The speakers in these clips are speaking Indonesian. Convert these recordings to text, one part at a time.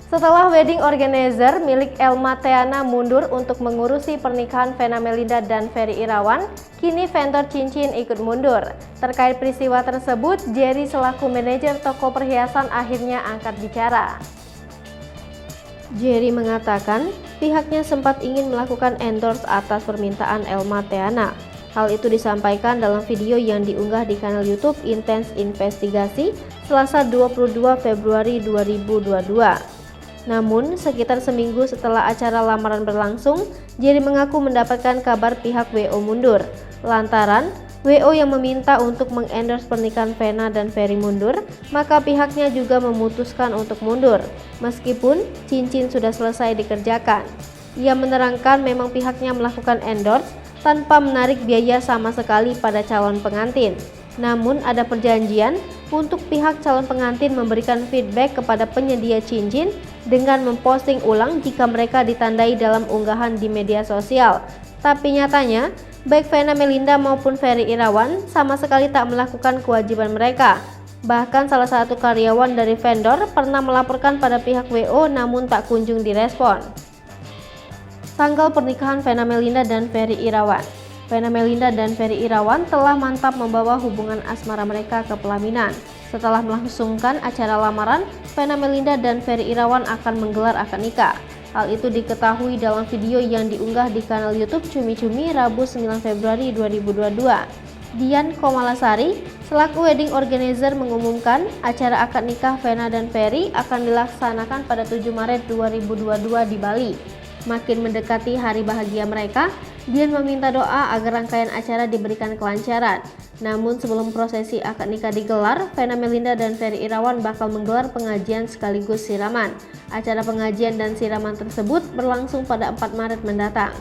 Setelah wedding organizer milik Elma Theana mundur untuk mengurusi pernikahan Vena Melinda dan Ferry Irawan, kini vendor cincin ikut mundur. Terkait peristiwa tersebut, Jerry selaku manajer toko perhiasan akhirnya angkat bicara. Jerry mengatakan pihaknya sempat ingin melakukan endorse atas permintaan Elma Theana. Hal itu disampaikan dalam video yang diunggah di kanal YouTube Intense Investigasi Selasa 22 Februari 2022. Namun, sekitar seminggu setelah acara lamaran berlangsung, Jerry mengaku mendapatkan kabar pihak WO mundur. Lantaran WO yang meminta untuk mengendorse pernikahan Vena dan Ferry mundur, maka pihaknya juga memutuskan untuk mundur, meskipun cincin sudah selesai dikerjakan. Ia menerangkan memang pihaknya melakukan endorse tanpa menarik biaya sama sekali pada calon pengantin. Namun ada perjanjian untuk pihak calon pengantin memberikan feedback kepada penyedia cincin dengan memposting ulang jika mereka ditandai dalam unggahan di media sosial. Tapi nyatanya, baik Vena Melinda maupun Ferry Irawan sama sekali tak melakukan kewajiban mereka. Bahkan salah satu karyawan dari vendor pernah melaporkan pada pihak WO namun tak kunjung direspon. Tanggal pernikahan Vena Melinda dan Ferry Irawan. Vena Melinda dan Ferry Irawan telah mantap membawa hubungan asmara mereka ke pelaminan. Setelah melangsungkan acara lamaran, Vena Melinda dan Ferry Irawan akan menggelar akad nikah. Hal itu diketahui dalam video yang diunggah di kanal YouTube Cumi Cumi Rabu 9 Februari 2022. Dian Komalasari selaku wedding organizer mengumumkan acara akad nikah Vena dan Ferry akan dilaksanakan pada 7 Maret 2022 di Bali. Makin mendekati hari bahagia mereka, Dian meminta doa agar rangkaian acara diberikan kelancaran. Namun sebelum prosesi akad nikah digelar, Vena Melinda dan Ferry Irawan bakal menggelar pengajian sekaligus siraman. Acara pengajian dan siraman tersebut berlangsung pada 4 Maret mendatang.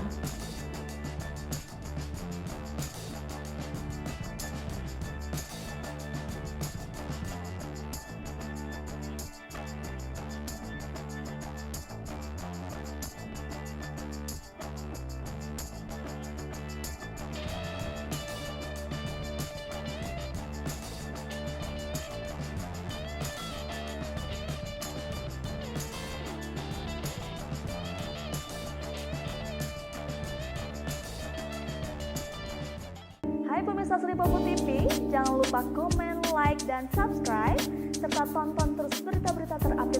Hai pemirsa Sri Popo TV, jangan lupa komen, like, dan subscribe, serta tonton terus berita-berita terupdate